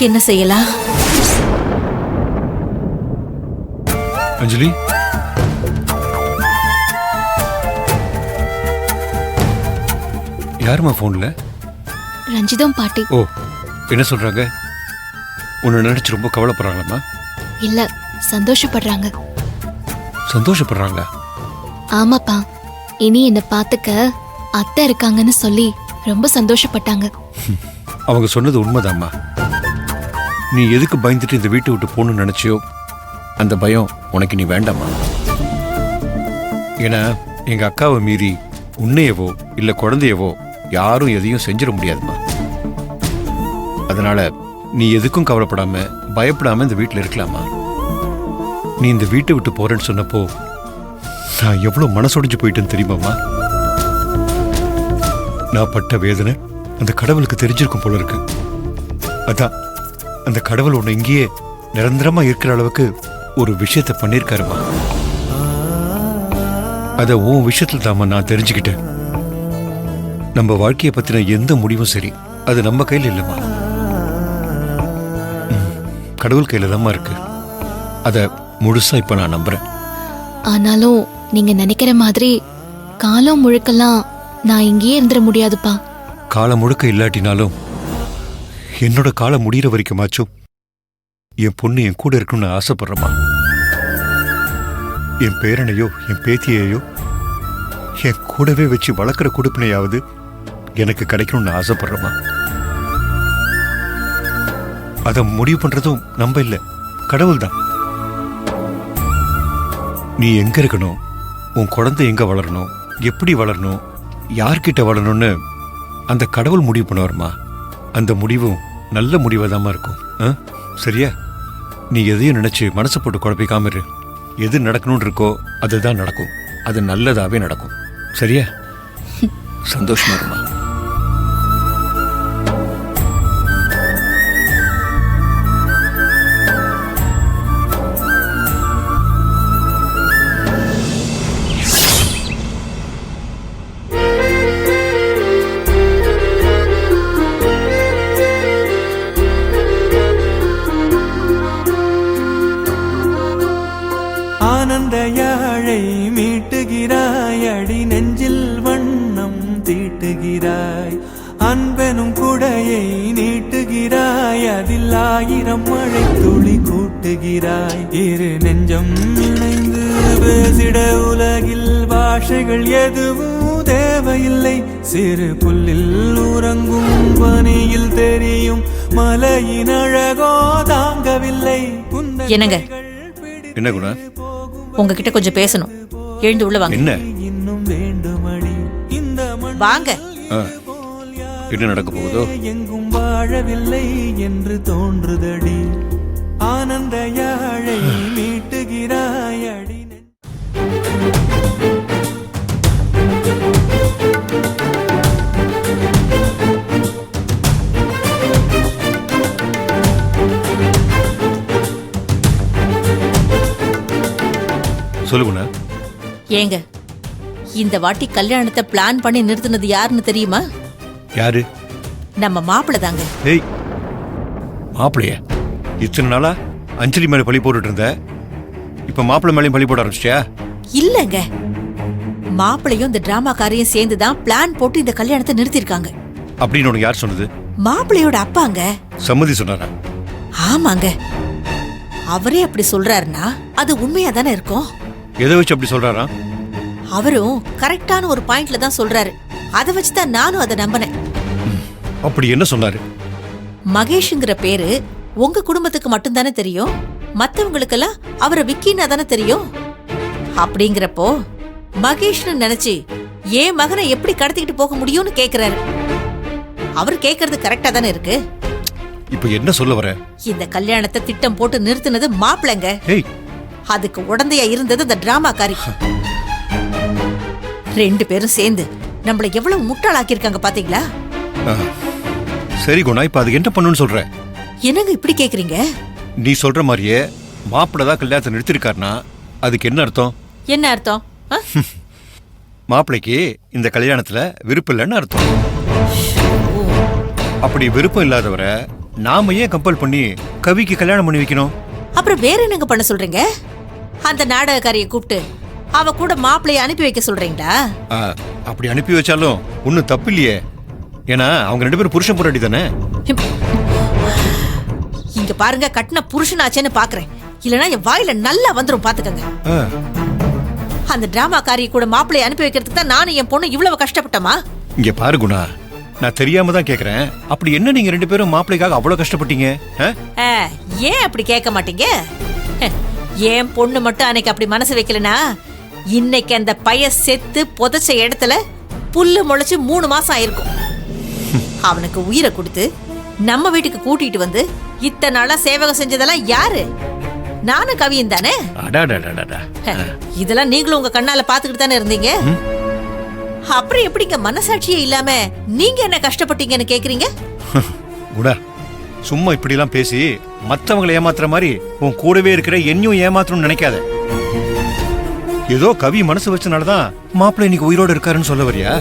என்ன செய்யலாம்? அஞ்சலி, யாருமா போன்ல? ரஞ்சிதம் பாட்டி. ஓ, என்ன சொல்றாங்க? உன்னை நினைச்சு ரொம்ப கவலைப்படுறாங்களா? இல்ல, சந்தோஷப்படுறாங்க. சந்தோஷப்படுறாங்களா? ஆமாப்பா, இனி என்ன பாத்துக்க அத்தை இருக்காங்கன்னு சொல்லி ரொம்ப சந்தோஷப்பட்டாங்க. அவங்க சொன்னது உண்மைதாம்மா. நீ எதுக்கு பயந்துட்டு இந்த வீட்டை விட்டு போகணும்னு நினைச்சியோ அந்த பயம் உனக்கு நீ வேண்டாமா. ஏன்னா எங்க அக்காவை மீறி உன்னையவோ இல்ல குழந்தையவோ யாரும் எதையும் செஞ்சிட முடியாதுமா. அதனால நீ எதுக்கும் கவலைப்படாம பயப்படாம இந்த வீட்டில் இருக்கலாமா. நீ இந்த வீட்டை விட்டு போறேன்னு சொன்னப்போ நான் எவ்வளவு மனசொடிஞ்சு போயிட்டேன்னு தெரியுமாம்மா. நான் பட்ட வேதனை அந்த கடவுளுக்கு தெரிஞ்சிருக்கும் போல இருக்கு. அதான் அந்த கடவுள் உன்னை இங்கேயே நிரந்தரமா இருக்கிற அளவுக்கு ஒரு விஷயத்தை பண்ணிருக்காருமா. அத உன் விஷயத்துல தாமா நான் தெரிஞ்சுக்கிட்டேன். நம்ம வாழ்க்கையை பத்தின எந்த முடிவும் சரி, அது நம்ம கையில இல்லம்மா, கடவுள் கையில தான்மா இருக்கு. அத முழுசா இப்ப நான் நம்புறேன். ஆனாலும் நீங்க நினைக்கிற மாதிரி காலம் முழுக்கெல்லாம் நான் இங்கேயே இருந்துட முடியாதுப்பா. காலம் முழுக்க இல்லாட்டினாலும் என்னோட காலம் முடிகிற வரைக்குமாச்சும் என் பொண்ணு என் கூட இருக்கணும்னு ஆசைப்படுறேம்மா. என் பேரனையோ என் பேத்தியையோ என் கூடவே வச்சு வளர்க்குற கொடுப்பினையாவது எனக்கு கிடைக்கணும்னு ஆசைப்படுறேம்மா. அதை முடிவு பண்றதும் நம்ம இல்லை, கடவுள் தான். நீ எங்க இருக்கணும், உன் குழந்தை எங்க வளரணும், எப்படி வளரணும், யார்கிட்ட வளரணும்னு அந்த கடவுள் முடிவு பண்ணுவார்மா. அந்த முடிவும் நல்ல முடிவாதாம்மா இருக்கும். சரியா? நீ எதையும் நினைச்சு மனசை போட்டு குழப்பிக்காம இரு. எது நடக்கணும்னு இருக்கோ அதுதான் நடக்கும். அது நல்லதாவே நடக்கும். சரியா? சந்தோஷமா இருமா. ஆனந்த யாழை மீட்டுகிறாய், அடி நெஞ்சில் வண்ணம் தீட்டுகிறாய், அன்பெனும் குடையை நீட்டுகிறாய், அதில் 1000 மழை துளி கூட்டுகிறாய். இரு நெஞ்சம் இணைந்து பேசிட உலகில் பாஷைகள் எதுவும் தேவையில்லை. சிறு புல்லில் உறங்கும் பனியில் தெரியும் மலையின் அழகோ தாங்கவில்லை. என்னங்க? என்ன குணா? உங்ககிட்ட கொஞ்சம் பேசணும். எழுந்து உள்ள வாங்க. என்ன? இன்னும் வேண்டுமடி இந்த வாங்க. என்ன நடக்க போகுதோ? எங்கும் வாழவில்லை என்று தோன்றுதடி. ஆனந்த யாழை மீட்டுகிறாய், அடி சொல்லுங்க. ஏங்க, இந்த வாட்டி கல்யாணத்தை பிளான் பண்ணி நிறுத்தினது யாருன்னு தெரியுமா? யாரு? நம்ம மாப்பிள்ளை தாங்க. ஏய், மாப்பிள்ளைய இத்தனை நாளா அஞ்சலி மேல பழி போட்டுட்டு இருந்த, இப்ப மாப்பிள்ளை மேலையும் பழி போட ஆரம்பிச்சியா? இல்லங்க, மாப்பிள்ளையும் இந்த டிராமாக்காரையும் சேர்ந்துதான் பிளான் போட்டு இந்த கல்யாணத்தை நிறுத்திருக்காங்க. அப்படின்னு உனக்கு யார் சொன்னது? மாப்பிள்ளையோட அப்பாங்க. சம்மதி சொன்னாரா? ஆமாங்க, அவரே அப்படி சொல்றாருன்னா அது உண்மையா தானே இருக்கும். எதை வச்சு அப்படி சொல்றாரா? அவரும் கரெக்டான ஒரு பாயிண்ட்ல தான் சொல்றாரு. அதை வச்சுதான் நானும் அதை நம்பினேன். அப்படி என்ன சொன்னாரு? மகேஷ்ங்கிற பேரு உங்க குடும்பத்துக்கு மட்டும்தானே தெரியும், மத்தவங்களுக்கெல்லாம் அவரை விக்கினா தானே தெரியும். அப்படிங்கிறப்போ மகேஷ்னு நினைச்சு ஏன் மகனை எப்படி கடத்திக்கிட்டு போக முடியும்னு கேக்குறாரு. அவர் கேக்குறது கரெக்டா தானே இருக்கு. இப்ப என்ன சொல்ல வர? இந்த கல்யாணத்தை திட்டம் போட்டு நிறுத்தினது மாப்பிள்ளைங்க. அதுக்கு உடந்தையா இருந்தது இந்த டிராமாக்காரி. 2 பேரும் சேர்ந்து நம்மள எவ்வளவு முட்டாளாக்கிருக்காங்க பாத்தீங்களா? சரி குணா, இப்ப அதுக்கு என்ன பண்ணணும்னு சொல்ற? என்னங்க இப்படி கேக்குறீங்க? நீ சொல்ற மாதிரியே மாப்பிள்ளதான் கல்யாணத்தை நிறுத்திருக்காருனா அதுக்கு என்ன அர்த்தம்? என்ன அர்த்தம்? மாப்பிள்ளைக்கு இந்த கல்யாணத்துல விருப்பம் இல்லைன்னு அர்த்தம். அப்படி விருப்பம் இல்லாதவரை நாம ஏன் கம்பல் பண்ணி கவிக்கு கல்யாணம் பண்ணி வைக்கணும்? அப்புறம் வேற என்னங்க பண்ண சொல்றீங்க? அந்த நாடகக்காரியை கூப்பிட்டு அவ கூட மாப்பிள்ளைய அனுப்பி வைக்க சொல்றீங்களா? ஆ, அப்படி அனுப்பி வச்சாலும் ஒன்றும் தப்பு இல்லையே. ஏன்னா அவங்க 2 பேரும் புருஷன் பொண்டாட்டி தானே. இங்க பாருங்க, கட்டின புருஷனாச்சேன்னு பாக்குறேன், இல்லனா என் வாயில நல்லா வந்துரும் பாத்துக்கங்க. ஆ, அந்த டிராமாக்காரியை கூட மாப்பிள்ளைய அனுப்பி வைக்கிறதுக்கு தான் நானும் என் பொண்ணு இவ்வளவு கஷ்டப்பட்டமா? இங்க பாரு குணா, நான் தெரியாம தான் கேக்குறேன். அப்படி என்ன நீங்க 2 பேரும் மாப்பிள்ளைக்காக அவ்வளவு கஷ்டப்பட்டீங்க? ஆ? ஏன் அப்படி கேட்க மாட்டீங்க? ஏன் பொண்ணு மட்டும் அன்னைக்கு அப்படி மனசு வைக்கலனா இன்னைக்கு அந்த பைய செத்து புதைச்ச இடத்துல புல்லு முளைச்சு 3 மாசம் ஆயிருக்கும். அவனுக்கு உயிரை கொடுத்து நம்ம வீட்டுக்கு கூட்டிட்டு வந்து இத்தனை நாளா சேவகம் செஞ்சதெல்லாம் யாரு? நானும் கவியும் தானே. அடாடாடாடா. இதெல்லாம் நீங்களும் உங்க கண்ணால பாத்துக்கிட்டு தானே இருந்தீங்க. அப்புறம் எப்படிங்க மனசாட்சியே இல்லாம நீங்க என்ன கஷ்டப்பட்டீங்கன்னு கேக்குறீங்க? குணா, சும்மா இப்படி எல்லாம் பேசி மத்தவங்களை ஏமாத்துற மாதிரி உன் கூடவே இருக்கிற என்னையும் ஏமாத்தணும்னு நினைக்காத. ஏதோ கவி மனசு வச்சனாலதான் மாப்பிள்ளை இன்னைக்கு உயிரோட இருக்காருன்னு சொல்ல வரியா?